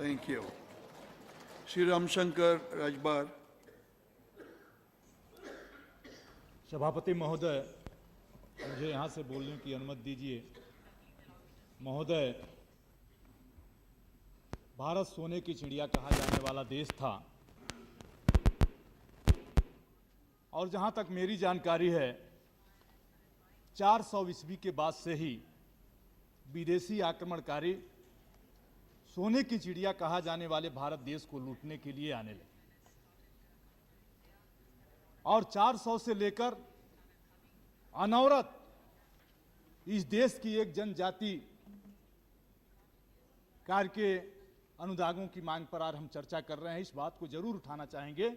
Thank you. Shri Ramshankar Rajbar. सभापति महोदय, मुझे यहाँ से बोलने की अनुमति दीजिए। महोदय, भारत सोने की चिड़िया कहा जाने वाला देश था और जहाँ तक मेरी जानकारी है 400 ईस्वी के बाद से ही विदेशी आक्रमणकारी सोने की चिड़िया कहा जाने वाले भारत देश को लूटने के लिए आने लगे और 400 से लेकर अनवरत इस देश की एक जनजाति कार्य के अनुदागों की मांग पर आज हम चर्चा कर रहे हैं। इस बात को जरूर उठाना चाहेंगे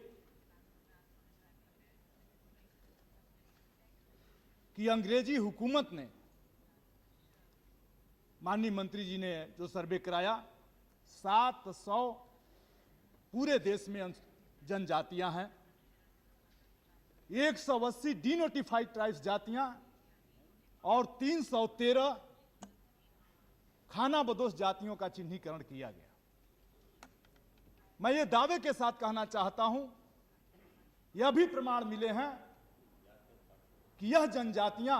कि अंग्रेजी हुकूमत ने, माननीय मंत्री जी ने जो सर्वे कराया, 700 पूरे देश में जनजातियां हैं, 180 डीनोटिफाइड ट्राइब्स जातियां और 313 खानाबदोश जातियों का चिन्हीकरण किया गया। मैं ये दावे के साथ कहना चाहता हूं, यह भी प्रमाण मिले हैं कि यह जनजातियां,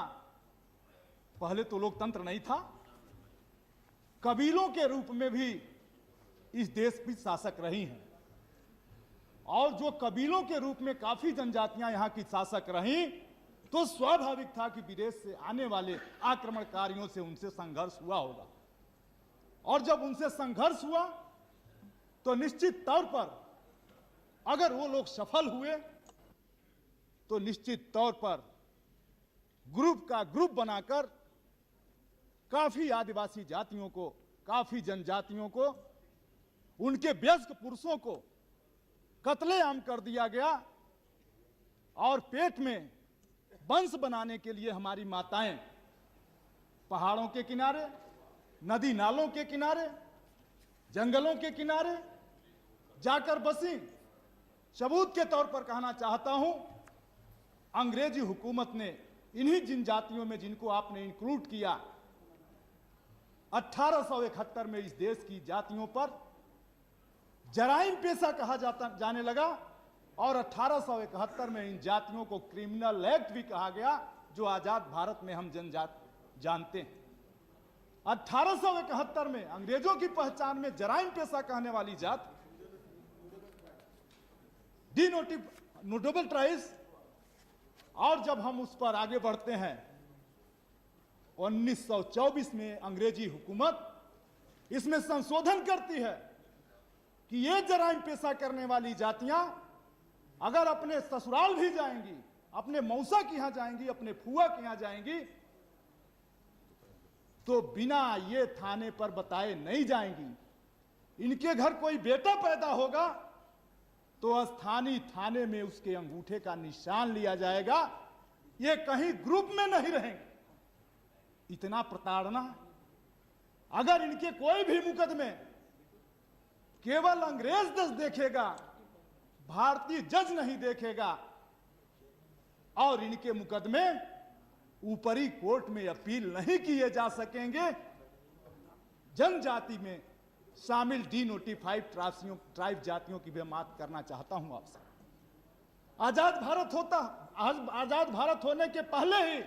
पहले तो लोकतंत्र नहीं था, कबीलों के रूप में भी इस देश की शासक रही हैं और जो कबीलों के रूप में काफी जनजातियां यहां की शासक रहीं, तो स्वाभाविक था कि विदेश से आने वाले आक्रमणकारियों से उनसे संघर्ष हुआ होगा और जब उनसे संघर्ष हुआ तो निश्चित तौर पर अगर वो लोग सफल हुए तो निश्चित तौर पर ग्रुप का ग्रुप बनाकर काफी आदिवासी जातियों को, काफी जनजातियों को, उनके वयस्क पुरुषों को कत्लेआम कर दिया गया और पेट में वंश बनाने के लिए हमारी माताएं पहाड़ों के किनारे, नदी नालों के किनारे, जंगलों के किनारे जाकर बसी। सबूत के तौर पर कहना चाहता हूं, अंग्रेजी हुकूमत ने इन्हीं जिन जातियों में जिनको आपने इंक्लूड किया, 1871 में इस देश की जातियों पर जराइम पेशा कहा जाने लगा और 1871 में इन जातियों को क्रिमिनल एक्ट भी कहा गया, जो आजाद भारत में हम जानते हैं। 1871 में अंग्रेजों की पहचान में जराइम पेशा कहने वाली जात डीनोटिफाइड ट्राइब्स, और जब हम उस पर आगे बढ़ते हैं 1924 में अंग्रेजी हुकूमत इसमें संशोधन करती है कि ये जराइम पेशा करने वाली जातियां अगर अपने ससुराल भी जाएंगी, अपने मौसा के यहां जाएंगी, अपने फुआ के यहां जाएंगी, तो बिना ये थाने पर बताए नहीं जाएंगी। इनके घर कोई बेटा पैदा होगा तो स्थानीय थाने में उसके अंगूठे का निशान लिया जाएगा, ये कहीं ग्रुप में नहीं रहेंगे। इतना प्रताड़ना, अगर इनके कोई भी मुकदमे केवल अंग्रेज जज देखेगा, भारतीय जज नहीं देखेगा और इनके मुकदमे ऊपरी कोर्ट में अपील नहीं किए जा सकेंगे, जनजाति में शामिल डीनोटिफाइड ट्राइब जातियों की भी बात करना चाहता हूं आपसे। आजाद भारत होने के पहले ही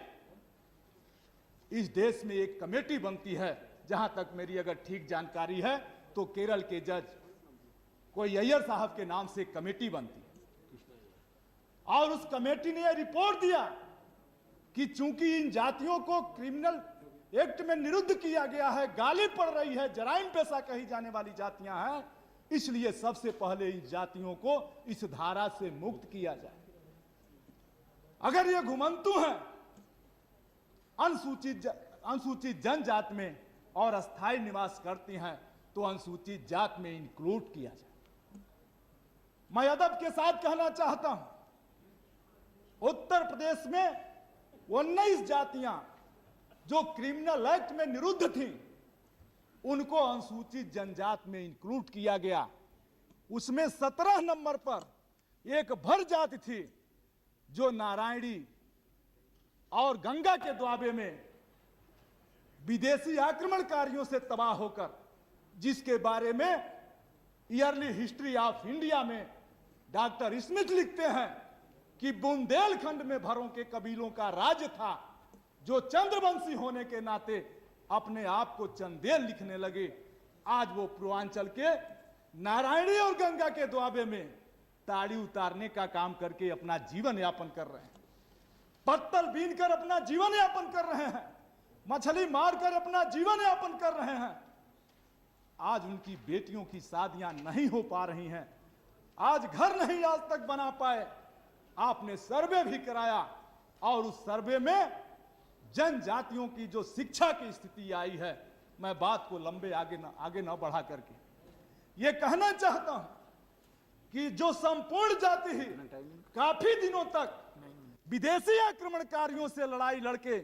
इस देश में एक कमेटी बनती है, जहां तक मेरी अगर ठीक जानकारी है तो केरल के जज कोई अय्यर साहब के नाम से एक कमेटी बनती और उस कमेटी ने यह रिपोर्ट दिया कि चूंकि इन जातियों को क्रिमिनल एक्ट में निरुद्ध किया गया है, गाली पड़ रही है, जराइम पेशा कही जाने वाली जातियां हैं, इसलिए सबसे पहले इन जातियों को इस धारा से मुक्त किया जाए। अगर ये घुमंतु हैं, अनुसूचित जनजात में और अस्थायी निवास करती हैं, तो अनुसूचित जात में इंक्लूड किया जाए। मैं अदब के साथ कहना चाहता हूं, उत्तर प्रदेश में 19 जातियां जो क्रिमिनल एक्ट में निरुद्ध थीं, उनको अनुसूचित जनजात में इंक्लूड किया गया। उसमें 17 नंबर पर एक भर जाति थी जो नारायणी और गंगा के द्वाबे में विदेशी आक्रमणकारियों से तबाह होकर, जिसके बारे में ईयरली हिस्ट्री ऑफ इंडिया में डॉक्टर स्मिथ लिखते हैं कि बुंदेलखंड में भरों के कबीलों का राज्य था, जो चंद्रवंशी होने के नाते अपने आप को चंदेल लिखने लगे। आज वो पूर्वांचल के नारायणी और गंगा के दुआबे में ताड़ी उतारने का काम करके अपना जीवन यापन कर रहे हैं, पत्तल बीनकर अपना जीवन यापन कर रहे हैं, मछली मारकर अपना जीवन यापन कर रहे हैं। आज उनकी बेटियों की शादियां नहीं हो पा रही हैं, आज घर नहीं आज तक बना पाए। आपने सर्वे भी कराया और उस सर्वे में जनजातियों की जो शिक्षा की स्थिति आई है, मैं बात को लंबे आगे न बढ़ा करके ये कहना चाहता हूं कि जो संपूर्ण जाति ही काफी दिनों तक विदेशी आक्रमणकारियों से लड़ाई लड़के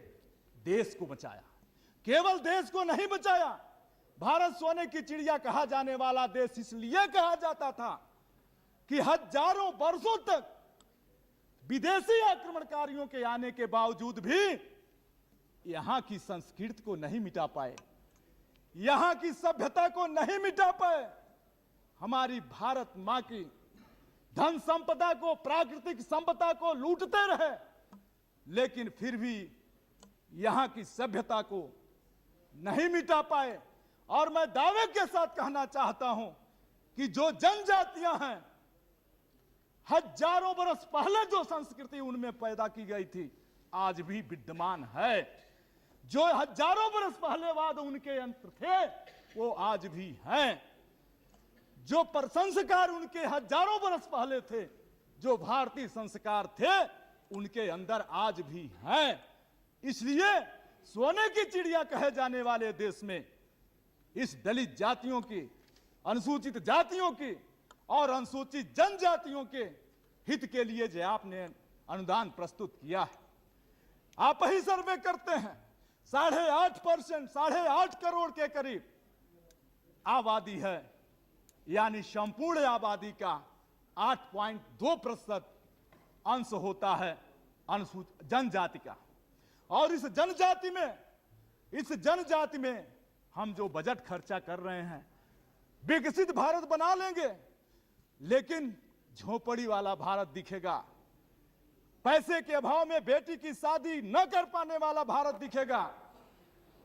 देश को बचाया, केवल देश को नहीं बचाया, भारत सोने की चिड़िया कहा जाने वाला देश इसलिए कहा जाता था कि हजारों वर्षों तक विदेशी आक्रमणकारियों के आने के बावजूद भी यहां की संस्कृति को नहीं मिटा पाए, यहां की सभ्यता को नहीं मिटा पाए। हमारी भारत मां की धन संपदा को, प्राकृतिक संपदा को लूटते रहे, लेकिन फिर भी यहां की सभ्यता को नहीं मिटा पाए। और मैं दावे के साथ कहना चाहता हूं कि जो जनजातियां हैं, हजारों बरस पहले जो संस्कृति उनमें पैदा की गई थी आज भी विद्यमान है, जो हजारों बरस पहले वाद उनके अंतर थे वो आज भी हैं, जो प्रसंस्कार उनके हजारों बरस पहले थे, जो भारतीय संस्कार थे उनके अंदर आज भी हैं। इसलिए सोने की चिड़िया कहे जाने वाले देश में इस दलित जातियों की, अनुसूचित जातियों की और अनुसूचित जनजातियों के हित के लिए जो आपने अनुदान प्रस्तुत किया है, आप ही सर्वे करते हैं 8.5%, 8.5 करोड़ के करीब आबादी है, यानी संपूर्ण आबादी का 8.2% अंश होता है अनुसूचित जनजाति का। और इस जनजाति में हम जो बजट खर्चा कर रहे हैं, विकसित भारत बना लेंगे, लेकिन झोपड़ी वाला भारत दिखेगा, पैसे के अभाव में बेटी की शादी न कर पाने वाला भारत दिखेगा।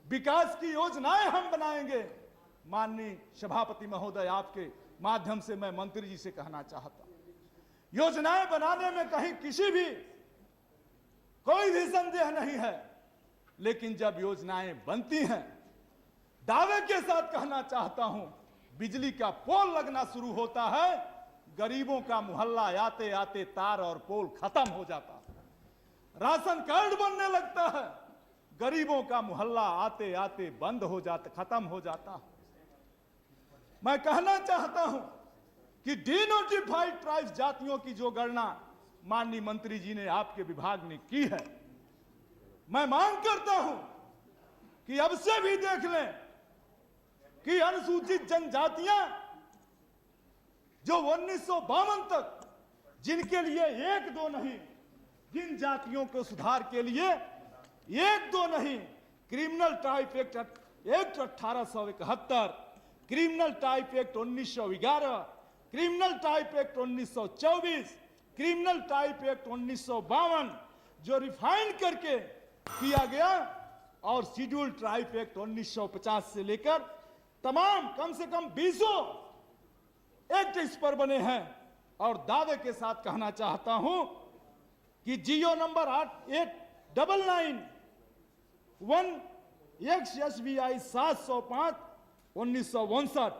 विकास की योजनाएं हम बनाएंगे। माननीय सभापति महोदय, आपके माध्यम से मैं मंत्री जी से कहना चाहता हूं, योजनाएं बनाने में कहीं कोई भी संदेह नहीं है, लेकिन जब योजनाएं बनती हैं, दावे के साथ कहना चाहता हूं, बिजली का पोल लगना शुरू होता है, गरीबों का मोहल्ला आते आते तार और पोल खत्म हो जाता है, राशन कार्ड बनने लगता है, गरीबों का मोहल्ला आते आते बंद हो जाता, खत्म हो जाता है। मैं कहना चाहता हूं कि डिनोटिफाइड ट्राइब्स जातियों की जो गणना माननीय मंत्री जी ने, आपके विभाग ने की है, मैं मांग करता हूं कि अब से भी देख लें कि अनुसूचित जनजातियां जो 1952 तक, जिनके लिए एक दो नहीं, जिन जातियों को सुधार के लिए एक दो नहीं, criminal type act 1871, criminal type act 1911, criminal type act 1924, criminal type act 1952 जो रिफाइन करके किया गया, और शेड्यूल टाइप एक्ट 1950 से लेकर तमाम कम से कम 20 एक्ट इस पर बने हैं। और दावे के साथ कहना चाहता हूं कि जीओ नंबर 8991/XSBI 705 1959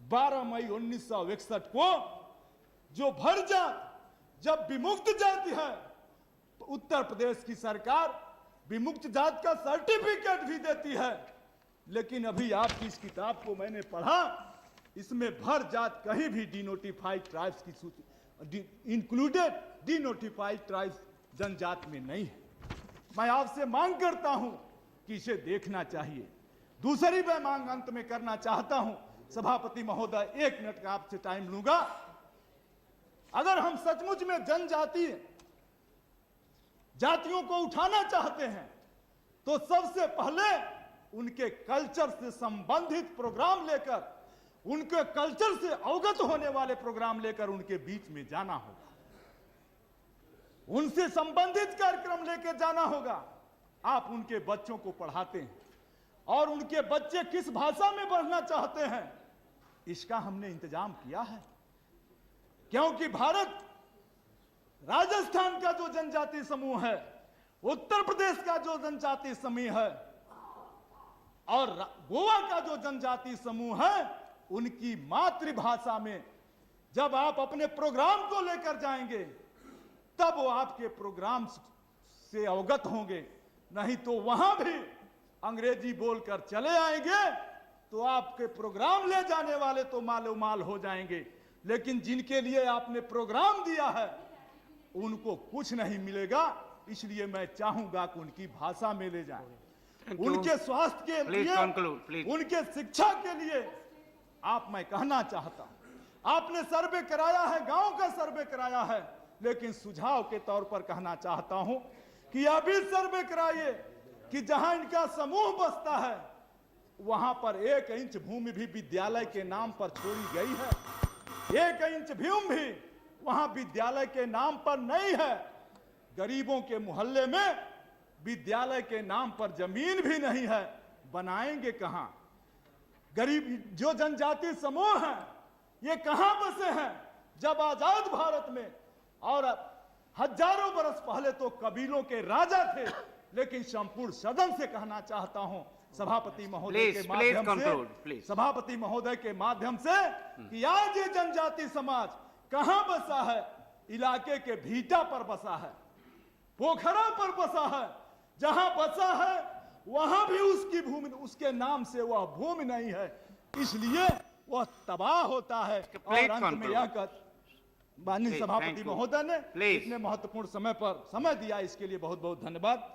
12 मई 1961 को जो भर जात जब विमुक्त जाति है, तो उत्तर प्रदेश की सरकार विमुक्त जात का सर्टिफिकेट भी देती है। लेकिन अभी आपकी इस किताब को मैंने पढ़ा, इसमें भर जात कहीं भी डिनोटिफाइड ट्राइब्स की सूची, इंक्लूडेड डिनोटिफाइड ट्राइब्स जनजाति में नहीं है। मैं आपसे मांग करता हूं कि इसे देखना चाहिए। दूसरी मैं मांग अंत में करना चाहता हूं, सभापति महोदय 1 मिनट का आपसे टाइम लूंगा। अगर हम सचमुच में जनजाति जातियों को उठाना चाहते हैं, तो सबसे पहले उनके कल्चर से संबंधित प्रोग्राम लेकर उनके कल्चर से अवगत होने वाले प्रोग्राम लेकर उनके बीच में जाना होगा, उनसे संबंधित कार्यक्रम लेकर जाना होगा। आप उनके बच्चों को पढ़ाते हैं और उनके बच्चे किस भाषा में पढ़ना चाहते हैं इसका हमने इंतजाम किया है, क्योंकि भारत, राजस्थान का जो जनजातीय समूह है, उत्तर प्रदेश का जो जनजातीय समूह है और गोवा का जो जनजातीय समूह है, उनकी मातृभाषा में जब आप अपने प्रोग्राम को लेकर जाएंगे तब वो आपके प्रोग्राम से अवगत होंगे। नहीं तो वहां भी अंग्रेजी बोलकर चले आएंगे तो आपके प्रोग्राम ले जाने वाले तो मालो माल हो जाएंगे, लेकिन जिनके लिए आपने प्रोग्राम दिया है उनको कुछ नहीं मिलेगा। इसलिए मैं चाहूंगा कि उनकी भाषा में ले जाएं, उनके स्वास्थ्य के लिए, उनके शिक्षा के लिए। आप, मैं कहना चाहता हूं, आपने सर्वे कराया है, गांव का सर्वे कराया है, लेकिन सुझाव के तौर पर कहना चाहता हूं कि अभी सर्वे कराइए कि जहां इनका समूह बसता है वहां पर 1 इंच भूमि भी विद्यालय के नाम पर छोड़ी गई है। 1 इंच भूमि भी वहां विद्यालय के नाम पर नहीं है। गरीबों के मोहल्ले में विद्यालय के नाम पर जमीन भी नहीं है, बनाएंगे कहां? गरीब जो जनजातीय समूह है ये कहां बसे हैं? जब आजाद भारत में और हजारों बरस पहले तो कबीलों के राजा थे, लेकिन संपूर्ण सदन से कहना चाहता हूं, सभापति महोदय के माध्यम से, सभापति महोदय के माध्यम से, कि आज ये जनजातीय समाज कहां बसा है? इलाके के भीटा पर बसा है, पोखरा पर बसा है। जहां बसा है वहां भी उसकी भूमि, उसके नाम से वह भूमि नहीं है, इसलिए वह तबाह होता है। और अंत में यह कर, माननीय सभापति महोदय ने इतने महत्वपूर्ण समय पर समय दिया, इसके लिए बहुत बहुत धन्यवाद।